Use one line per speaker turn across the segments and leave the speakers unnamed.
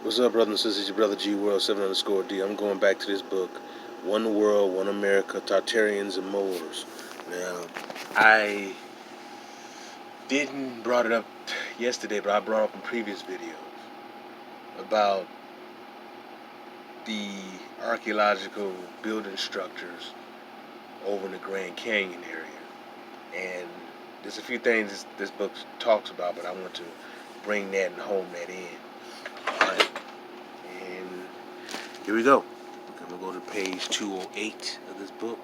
What's up, brothers and sisters? It's your brother G World 7_D. I'm going back to this book, One World, One America, Tartarians and Moors. Now, I didn't brought it up yesterday, but I brought up in previous videos about the archaeological building structures over in the Grand Canyon area. And there's a few things this book talks about, but I want to bring that and home that in. Alright. And here we go. I'm going to go to page 208 of this book.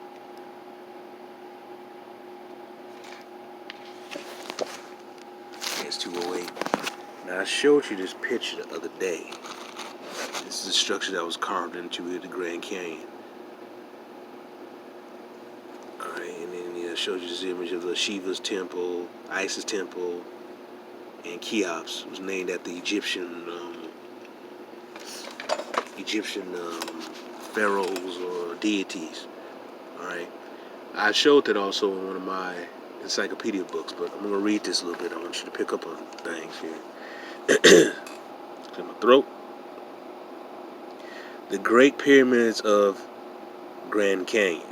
Page 208. Now, I showed you this picture the other day. This is a structure that was carved into the Grand Canyon. Alright, and then I showed you this image of the Shiva's temple, Isis temple, and Cheops. It was named after the Egyptian pharaohs or deities. Alright. I showed that also in one of my encyclopedia books, but I'm going to read this a little bit. I want you to pick up on things here. Clear my throat. The Great Pyramids of Grand Canyon.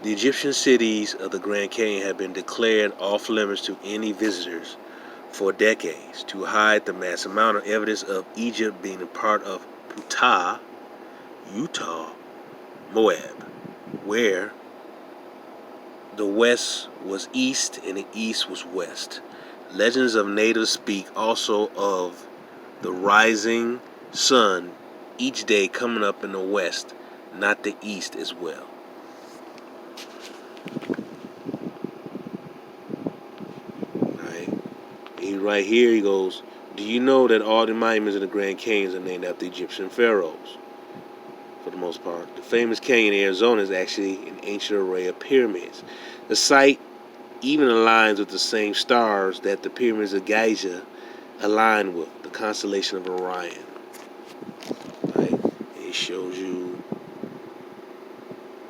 The Egyptian cities of the Grand Canyon have been declared off limits to any visitors for decades to hide the mass amount of evidence of Egypt being a part of Ptah, Utah, Moab, where the west was east and the east was west. Legends of natives speak also of the rising sun each day coming up in the west, not the east as well. Right here he goes, do you know that all the monuments in the Grand Canyons are named after Egyptian pharaohs? For the most part. The famous canyon in Arizona is actually an ancient array of pyramids. The site even aligns with the same stars that the pyramids of Giza align with, the constellation of Orion. Right? And it shows you,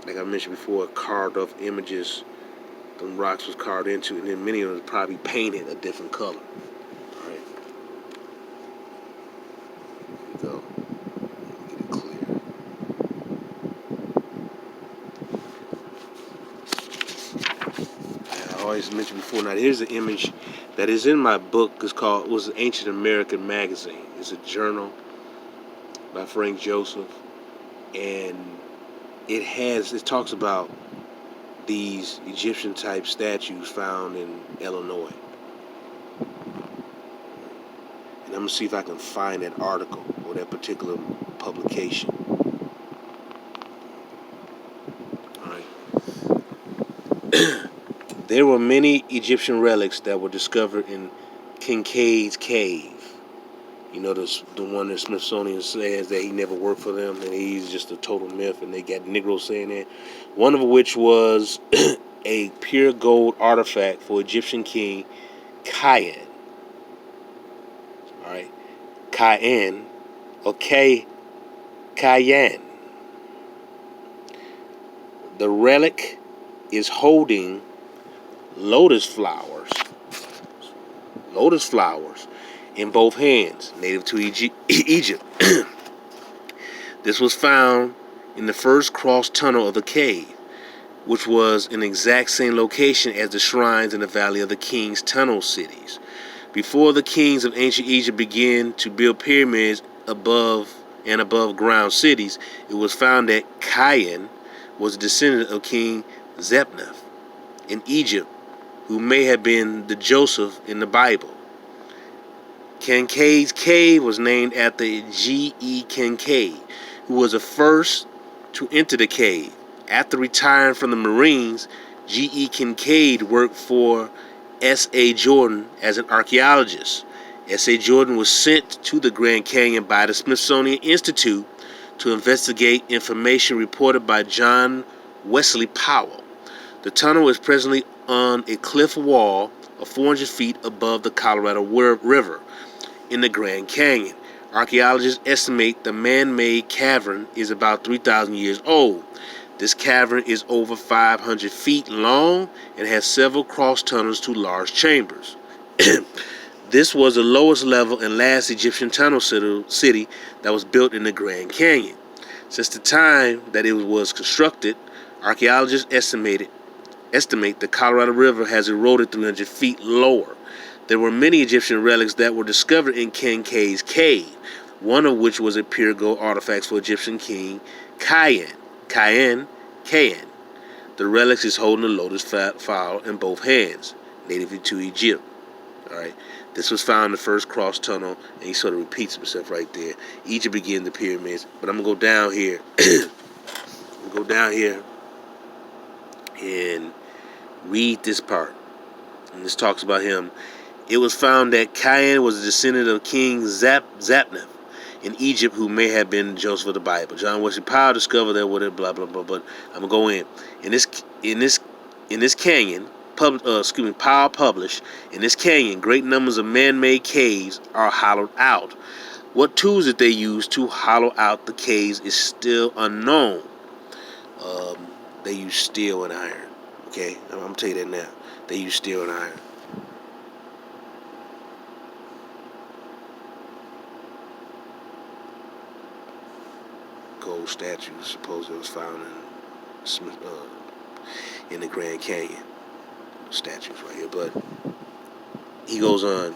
like I mentioned before, carved off images the rocks was carved into, and then many of them probably painted a different color. Alright. Here we go. Get it clear. I always mentioned before, now here's an image that is in my book. It was an Ancient American Magazine. It's a journal by Frank Joseph, and it talks about these Egyptian type statues found in Illinois. And I'm going to see if I can find that article or that particular publication. Alright. There were many Egyptian relics that were discovered in Kincaid's cave. You know, the one that Smithsonian says that he never worked for them and he's just a total myth, and they got Negroes saying that. One of which was a pure gold artifact for Egyptian king Khayan. Alright. Khayan or Khayan. The relic is holding lotus flowers in both hands, native to Egypt. This was found in the first cross tunnel of the cave, which was in the exact same location as the shrines in the Valley of the Kings tunnel cities. Before the kings of ancient Egypt began to build pyramids above ground cities, it was found that Khayan was a descendant of King Zephneph in Egypt, who may have been the Joseph in the Bible. Kincaid's cave was named after G.E. Kincaid, who was the first to enter the cave. After retiring from the Marines, G.E. Kincaid worked for S.A. Jordan as an archaeologist. S.A. Jordan was sent to the Grand Canyon by the Smithsonian Institute to investigate information reported by John Wesley Powell. The tunnel is presently on a cliff wall of 400 feet above the Colorado River in the Grand Canyon. Archaeologists estimate the man-made cavern is about 3,000 years old. This cavern is over 500 feet long and has several cross tunnels to large chambers. This was the lowest level and last Egyptian tunnel city that was built in the Grand Canyon. Since the time that it was constructed, archaeologists estimate the Colorado River has eroded 300 feet lower. There were many Egyptian relics that were discovered in Kincaid's cave, one of which was a pure gold artifact for Egyptian king Kayan. The relics is holding a lotus flower in both hands, native to Egypt. All right. This was found in the first cross tunnel, and he sort of repeats himself right there. Egypt began the pyramids, but I'm gonna go down here. And read this part. And this talks about him. It was found that Kayan was a descendant of King Zapneth in Egypt, who may have been Joseph of the Bible. John Wesley Powell discovered that with it, blah blah blah. But I'm gonna go in this canyon. Powell published, in this canyon, great numbers of man-made caves are hollowed out. What tools that they use to hollow out the caves is still unknown. They use steel and iron. Okay, I'm gonna tell you that now. They use steel and iron. Gold statues, supposedly was found in the Grand Canyon. Statues right here, but he goes on.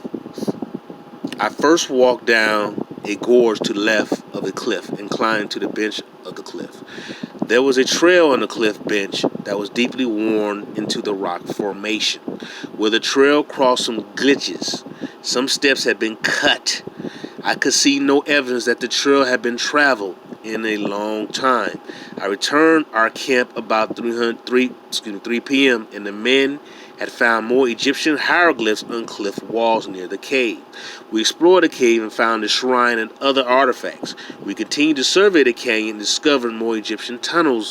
I first walked down a gorge to the left of the cliff and climbed to the bench of the cliff. There was a trail on the cliff bench that was deeply worn into the rock formation, where the trail crossed some glitches. Some steps had been cut. I could see no evidence that the trail had been traveled in a long time. I returned our camp about 3 p.m. and the men had found more Egyptian hieroglyphs on cliff walls near the cave. We explored the cave and found a shrine and other artifacts. We continued to survey the canyon and discovered more Egyptian tunnel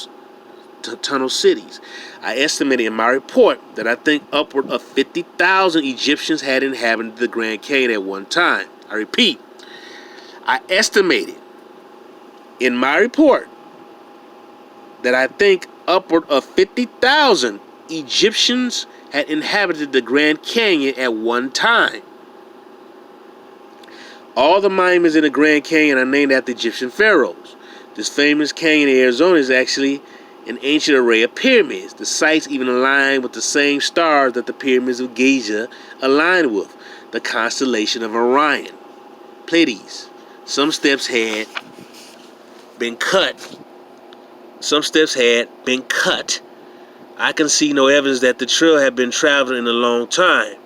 cities. I estimated in my report that I think upward of 50,000 Egyptians had inhabited the Grand Canyon at one time. I repeat, I estimated in my report that I think upward of 50,000 Egyptians had inhabited the Grand Canyon at one time. All the monuments in the Grand Canyon are named after Egyptian pharaohs. This famous canyon in Arizona is actually an ancient array of pyramids. The sites even align with the same stars that the pyramids of Giza align with, the constellation of Orion, Pleiades. Some steps had been cut. I can see no evidence that the trail had been traveled in a long time.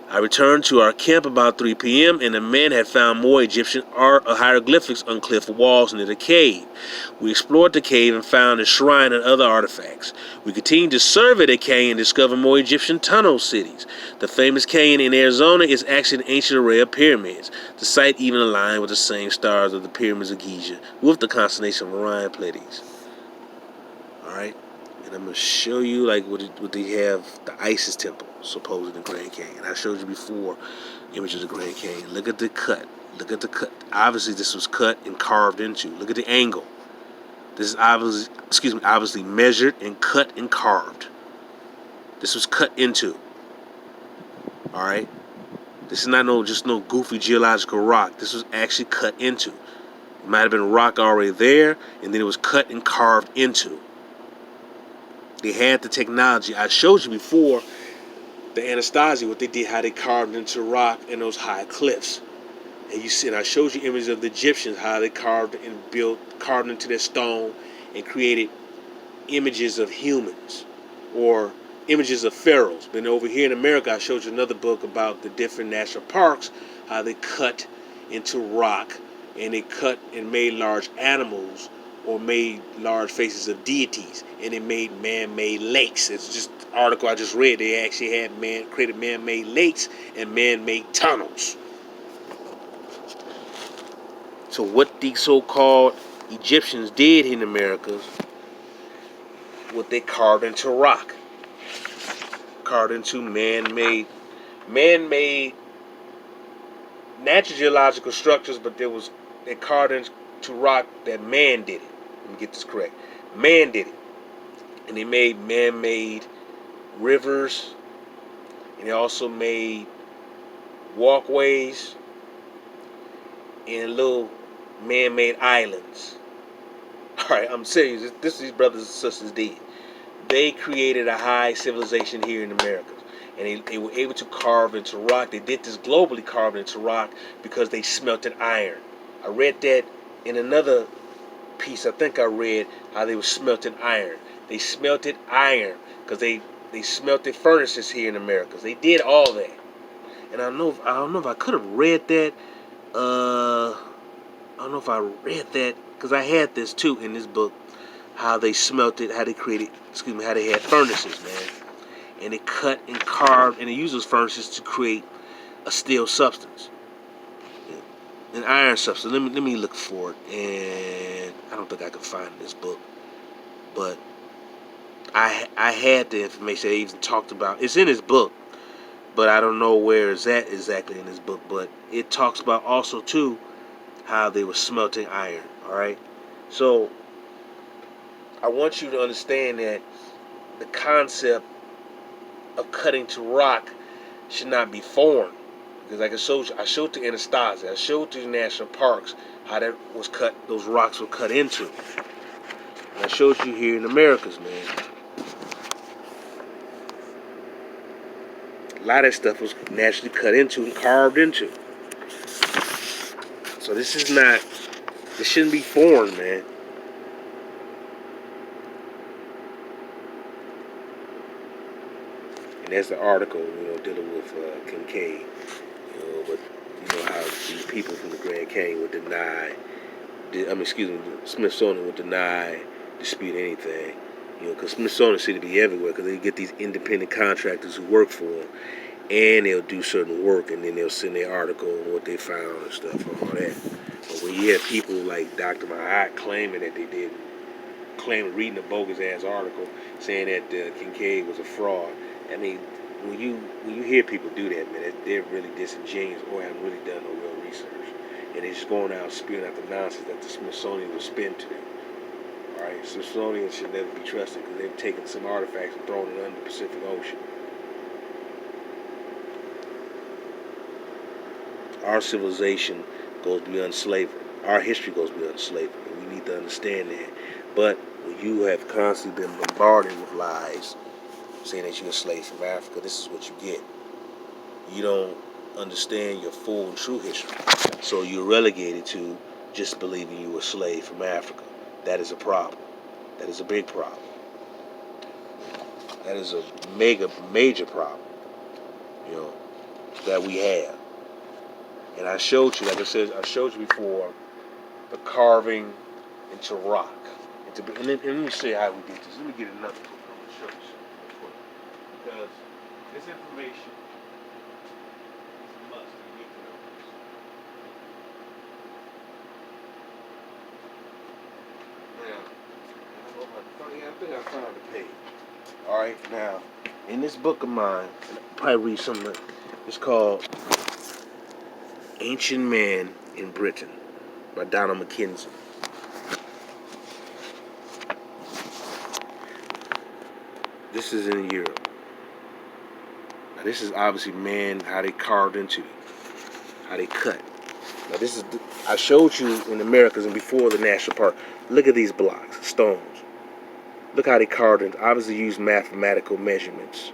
I returned to our camp about 3 p.m. and the men had found more Egyptian hieroglyphics on cliff walls near the cave. We explored the cave and found a shrine and other artifacts. We continued to survey the canyon and discover more Egyptian tunnel cities. The famous canyon in Arizona is actually an ancient array of pyramids. The site even aligned with the same stars of the pyramids of Giza, with the constellation of Orion, Pleiades. Alright? And I'm going to show you like what they have, the Isis temple, supposed in the Grand Canyon. I showed you before images of the Grand Canyon. Look at the cut. Obviously, this was cut and carved into. Look at the angle. This is obviously measured and cut and carved. This was cut into. All right. This is not just no goofy geological rock. This was actually cut into. It might have been rock already there, and then it was cut and carved into. They had the technology. I showed you before the Anasazi, what they did, how they carved into rock in those high cliffs. And you see, and I showed you images of the Egyptians, how they carved into their stone and created images of humans or images of pharaohs. Then over here in America, I showed you another book about the different national parks, how they cut into rock and they cut and made large animals or made large faces of deities, and they made man-made lakes. It's just an article I just read. They actually had created man-made lakes and man-made tunnels. So what the so-called Egyptians did in America, what they carved into rock, carved into man-made natural geological structures, but they carved into rock that man did it. Let me get this correct. Man did it. And they made man-made rivers, and they also made walkways, and little man-made islands. All right, I'm serious. This these brothers and sisters did. They created a high civilization here in America. And they were able to carve into rock. They did this globally, carved into rock, because they smelted iron. I read that in another piece. I think I read how they were smelting iron. They smelted iron because they smelted furnaces here in America. They did all that. And I don't know if I could have read that. I don't know if I read that because I had this too in this book. How they smelted, how they created, how they had furnaces, man. And they cut and carved, and they used those furnaces to create a steel substance, an iron substance. Let me look for it, and I don't think I can find this book, but I had the information. They even talked about it's in his book, but I don't know where it's at exactly in this book. But it talks about also too how they were smelting iron. All right, so I want you to understand that the concept of cutting to rock should not be foreign. Because like I showed to Anastasia, I showed to the national parks how that was cut, those rocks were cut into. And I showed you here in the Americas, man. A lot of that stuff was naturally cut into and carved into. So this shouldn't be foreign, man. And that's the article, dealing with Kincaid. But how these people from the Grand Canyon would deny, the Smithsonian would deny, dispute anything. Because Smithsonian seem to be everywhere because they get these independent contractors who work for them, and they'll do certain work, and then they'll send their article on what they found and stuff and all that. But when you have people like Dr. Mahat claiming that they did, reading a bogus ass article saying that Kincaid was a fraud, I mean, when you hear people do that, man, they're really disingenuous or haven't really done no real research, and they're just going out spewing out the nonsense that the Smithsonian will spin to them. All right, Smithsonian should never be trusted because they've taken some artifacts and thrown it under the Pacific Ocean. Our civilization goes beyond slavery. Our history goes beyond slavery, and we need to understand that. But when you have constantly been bombarded with lies, saying that you're a slave from Africa, this is what you get. You don't understand your full and true history. So you're relegated to just believing you were a slave from Africa. That is a problem. That is a big problem. That is a major problem, that we have. And I showed you, like I said, before, the carving into rock. And let me show you how we did this. Let me get another book. I'm going to show you. Because this information is a must. You need to know this. Now, I think I found the page. All right, now, in this book of mine, I'll probably read some of it. It's called Ancient Man in Britain by Donald Mackenzie. This is in Europe. Now this is obviously man, how they carved into it, how they cut. Now this is, I showed you in the Americas and before the national park. Look at these blocks, stones. Look how they carved it. Obviously used mathematical measurements.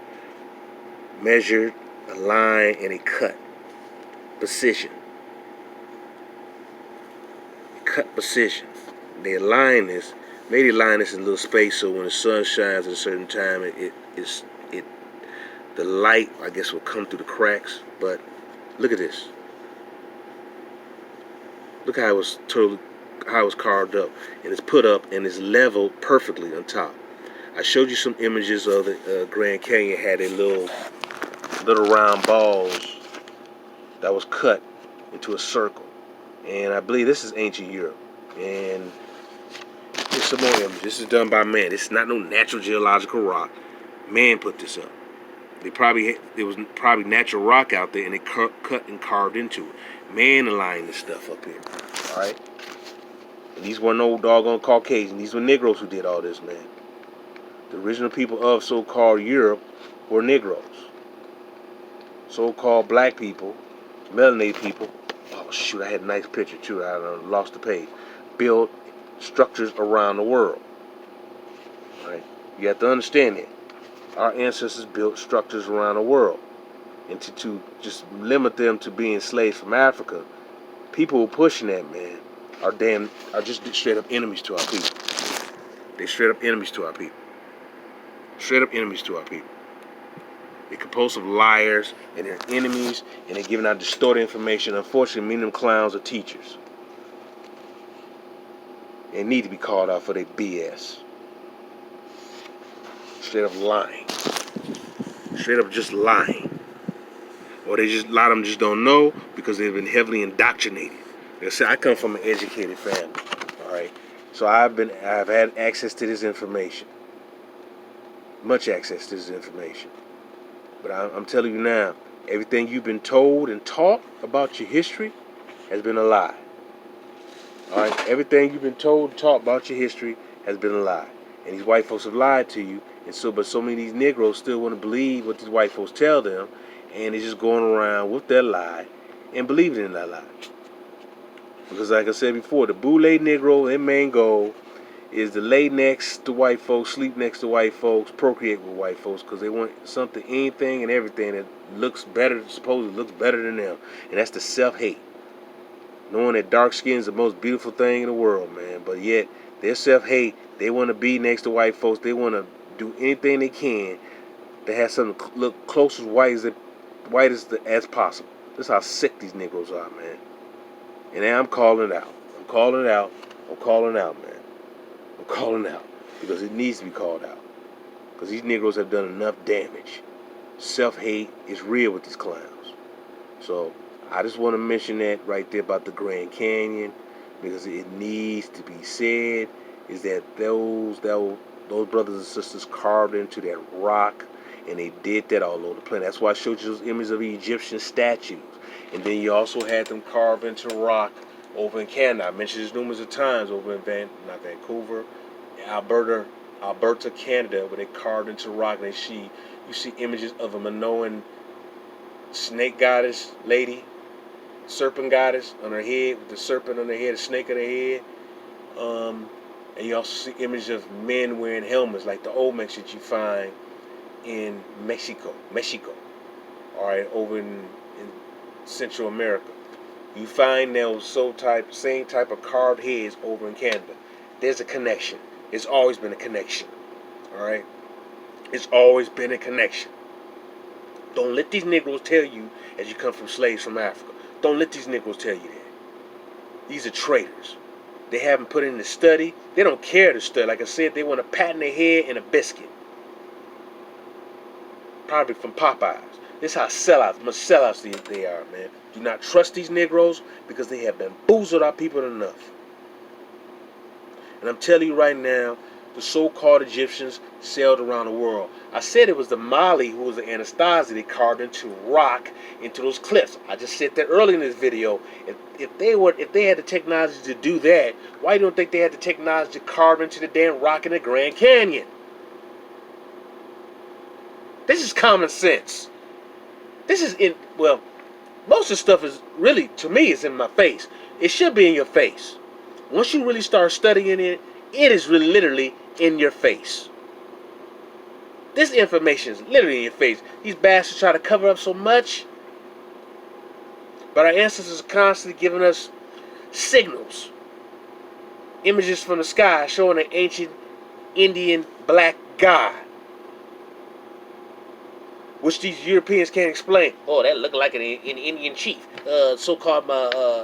Measured a line and a cut. Precision. Cut precision. They align this. Maybe align this in a little space so when the sun shines at a certain time, the light, I guess, will come through the cracks. But look at this. Look how it was carved up, and it's put up and it's leveled perfectly on top. I showed you some images of the Grand Canyon. Had a little round balls that was cut into a circle, and I believe this is ancient Europe. And here's some more images. This is done by man. This is not no natural geological rock. Man put this up. There was probably natural rock out there, and they cut and carved into it. Man aligned this stuff up here. All right. And these weren't no doggone Caucasian. These were Negroes who did all this, man. The original people of so-called Europe were Negroes. So-called black people melanated people, oh shoot, I had a nice picture too, I lost the page, build structures around the world. Right? You have to understand that. Our ancestors built structures around the world. And to just limit them to being slaves from Africa, people who are pushing that, man, are just straight up enemies to our people. They're straight up enemies to our people. Straight up enemies to our people. They're compulsive liars, and they're enemies, and they're giving out distorted information. Unfortunately, many of them clowns are teachers. They need to be called out for their BS. Straight up lying. Straight up just lying. Or a lot of them just don't know because they've been heavily indoctrinated. Like I said, I come from an educated family. All right, so I've had access to this information, much access to this information. But I'm telling you now, everything you've been told and taught about your history has been a lie. All right, everything you've been told and taught about your history has been a lie, and these white folks have lied to you. But so many of these Negroes still want to believe what these white folks tell them, and they're just going around with their lie and believing in that lie. Because like I said before, the Boule Negro, their main goal is to lay next to white folks, sleep next to white folks, procreate with white folks, because they want something, anything and everything that looks better, supposedly looks better than them. And that's the self-hate. Knowing that dark skin is the most beautiful thing in the world, man. But yet, their self-hate, they want to be next to white folks. They want to do anything they can to have something look close as white as possible. That's how sick these Negroes are, man. And now I'm calling it out. I'm calling it out. I'm calling it out, man. I'm calling it out. Because it needs to be called out. Because these Negroes have done enough damage. Self-hate is real with these clowns. So, I just want to mention that right there about the Grand Canyon. Because it needs to be said. Is that those brothers and sisters carved into that rock. And they did that all over the planet. That's why I showed you those images of the Egyptian statues. And then you also had them carved into rock over in Canada. I mentioned this numerous of times over in Vancouver, Alberta, Canada, where they carved into rock. And you see images of a Minoan snake goddess lady, serpent goddess on her head, with the serpent on her head, a snake on her head. And you also see images of men wearing helmets, like the Olmecs that you find in Mexico. All right, over in Central America. You find those same type of carved heads over in Canada. There's a connection. It's always been a connection. All right? It's always been a connection. Don't let these Negroes tell you as you come from slaves from Africa. Don't let these Negroes tell you that. These are traitors. They haven't put in the study. They don't care to study. Like I said, they want a pat in their head and a biscuit. Probably from Popeyes. This is how much sellouts they are, man. Do not trust these Negroes because they have bamboozled our people enough. And I'm telling you right now, the so-called Egyptians sailed around the world. I said it was the Mali who was the Anasazi they carved into rock into those cliffs. I just said that early in this video. If they had the technology to do that, why don't you think they had the technology to carve into the damn rock in the Grand Canyon? This is common sense. Most of the stuff is really, to me, is in my face. It should be in your face. Once you really start studying it, it is really literally in your face. This information is literally in your face. These bastards try to cover up so much. But our ancestors are constantly giving us signals. Images from the sky showing an ancient Indian black god, which these Europeans can't explain. Oh, that looked like an Indian chief, so-called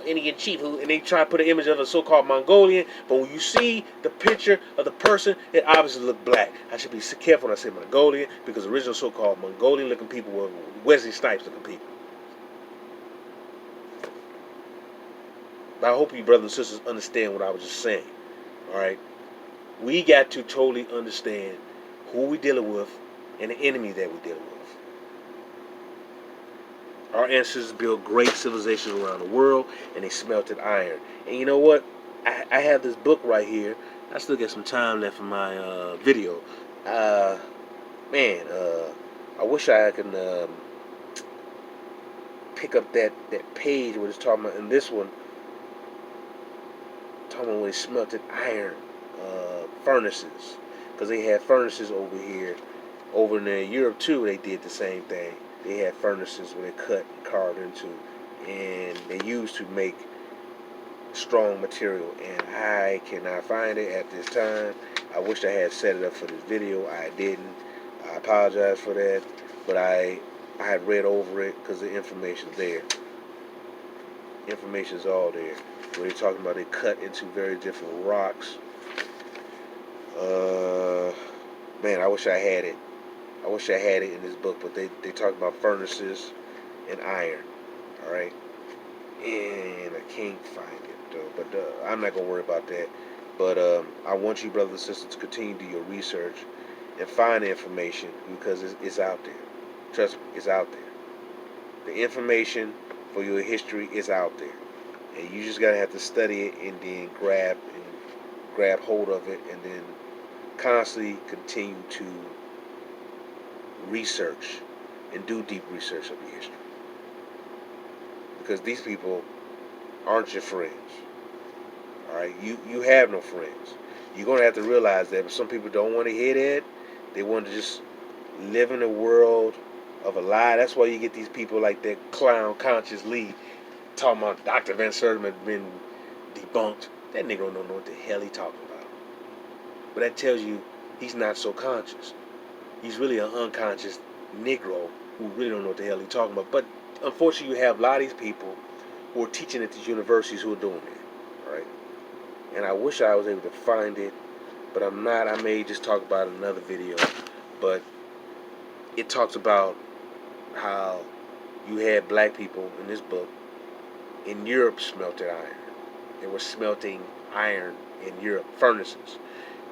Indian chief, and they try to put an image of a so-called Mongolian. But when you see the picture of the person, it obviously looked black. I should be careful when I say Mongolian, because the original so-called Mongolian-looking people were Wesley Snipes-looking people. But I hope you brothers and sisters understand what I was just saying. All right, we got to totally understand who we're dealing with and the enemy that we're dealing with. Our ancestors built great civilizations around the world, and they smelted iron. And you know what? I have this book right here. I still got some time left in my video. I wish I could pick up that page where it's talking about, in this one, talking about when they smelted iron furnaces, because they had furnaces over here. Over in Europe too, they did the same thing. They had furnaces where they cut and carved into, and they used to make strong material. And I cannot find it at this time. I wish I had set it up for this video. I didn't. I apologize for that, but I had read over it because the information's there. Information's all there. Where they're talking about they cut into very different rocks. Man, I wish I had it. I wish I had it in this book, but they talk about furnaces and iron. All right, and I can't find it though. But I'm not gonna worry about that. But I want you, brothers and sisters, to continue to do your research and find the information, because it's out there. Trust me, it's out there. The information for your history is out there, and you just gotta have to study it and then grab hold of it, and then constantly continue to research and do deep research of your history, because these people aren't your friends. All right, you have no friends. You're gonna have to realize that. But some people don't want to hear that. They want to just live in a world of a lie. That's why you get these people like that clown Conscious Lee talking about Dr. Van Sertima been debunked. That nigga don't know what the hell he talking about. But that tells you he's not so conscious. He's really an unconscious Negro who really don't know what the hell he's talking about. But unfortunately, you have a lot of these people who are teaching at these universities who are doing that, right? And I wish I was able to find it, but I'm not. I may just talk about it in another video. But it talks about how you had black people in this book in Europe smelted iron. They were smelting iron in Europe, furnaces.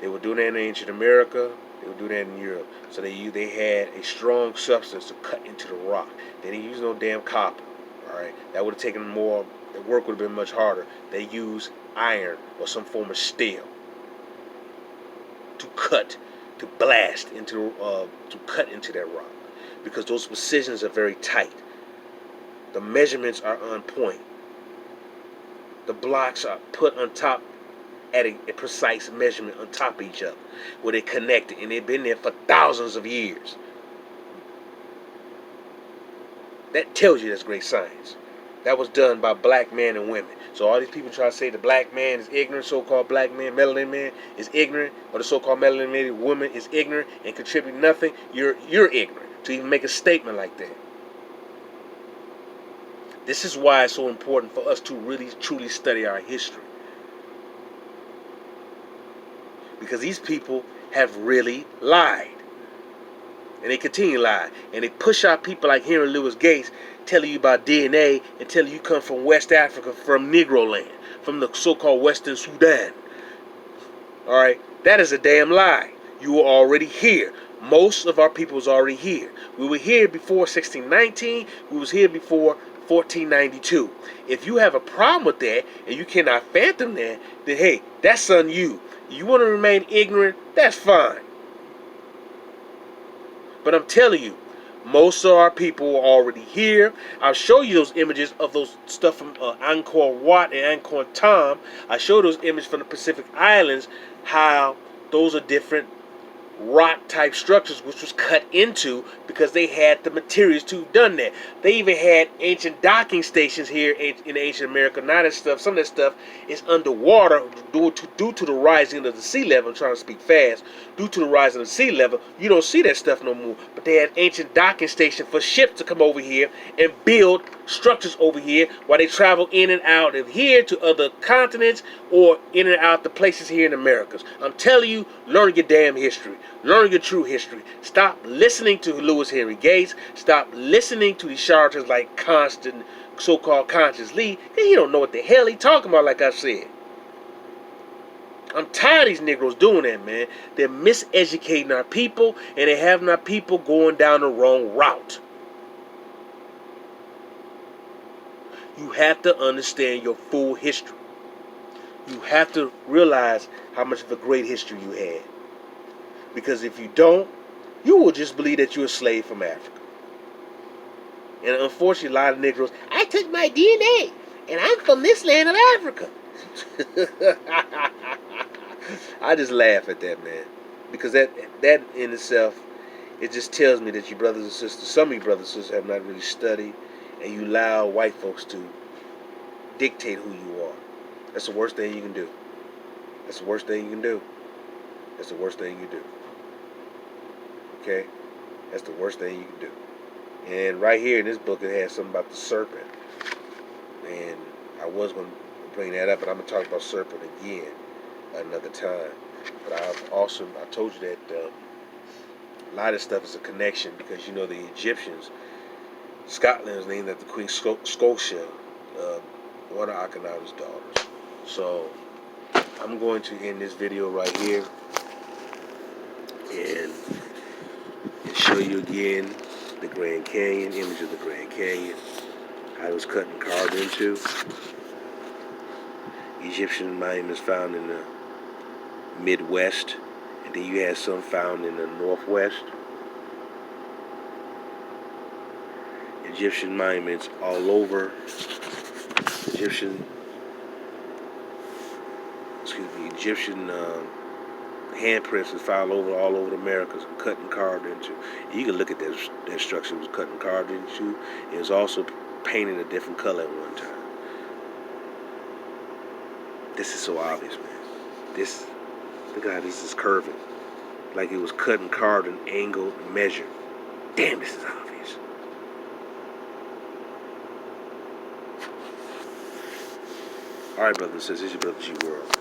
They were doing that in ancient America. They would do that in Europe. So they had a strong substance to cut into the rock. They didn't use no damn copper. All right, that would have taken more. The work would have been much harder. They used iron or some form of steel to cut, to blast into, to cut into that rock, because those precisions are very tight. The measurements are on point. The blocks are put on top at a precise measurement on top of each other, where they connected, and they've been there for thousands of years. That tells you that's great science. That was done by black men and women. So all these people try to say the black man is ignorant, so-called black man, melanin man is ignorant, or the so-called melanated woman is ignorant and contribute nothing. You're ignorant to even make a statement like that. This is why it's so important for us to really truly study our history. Because these people have really lied. And they continue to lie. And they push out people like Henry Louis Gates, telling you about DNA and telling you come from West Africa, from Negro land, from the so-called Western Sudan. Alright? That is a damn lie. You were already here. Most of our people was already here. We were here before 1619. We was here before 1492. If you have a problem with that and you cannot fathom that, then hey, that's on you. You want to remain ignorant, that's fine. But I'm telling you, most of our people are already here. I'll show you those images of those stuff from Angkor Wat and Angkor Thom. I show those images from the Pacific Islands, how those are different rock type structures which was cut into because they had the materials to have done that. They even had ancient docking stations here in ancient America. Now that stuff, some of that stuff is underwater due to the rising of the sea level. I'm trying to speak fast. Due to the rise of the sea level, you don't see that stuff no more. But they had ancient docking stations for ships to come over here and build structures over here while they travel in and out of here to other continents or in and out the places here in Americas. I'm telling you, learn your damn history. Learn your true history. Stop listening to Louis Henry Gates. Stop listening to these charlatans like Constant, so-called Conscious Lee. He don't know what the hell he talking about, like I said. I'm tired of these Negroes doing that, man. They're miseducating our people, and they're having our people going down the wrong route. You have to understand your full history. You have to realize how much of a great history you had. Because if you don't, you will just believe that you're a slave from Africa. And unfortunately, a lot of Negroes, I took my DNA, and I'm from this land of Africa. I just laugh at that, man, because that in itself, it just tells me that you brothers and sisters, some of you brothers and sisters, have not really studied, and you allow white folks to dictate who you are. That's the worst thing you can do. That's the worst thing you can do. That's the worst thing you do. Okay? That's the worst thing you can do. And right here in this book, it has something about the serpent. And I was going to bring that up, but I'm going to talk about serpent again another time. But I told you that a lot of stuff is a connection, because you know the Egyptians, Scotland is named after Queen Scotia, one of Akhenaten's daughters. So I'm going to end this video right here and show you again the Grand Canyon, image of the Grand Canyon, how it was cut and carved into. Egyptian monuments found in the Midwest, and then you have some found in the Northwest. Egyptian monuments all over. Egyptian handprints is found all over the Americas, cut and carved into. You can look at that structure was cut and carved into. It was also painted a different color at one time. This is so obvious, man. Look how this is curving. Like it was cut and carved and angled and measured. Damn, this is obvious. Alright, brothers and sisters, this is your brother G World.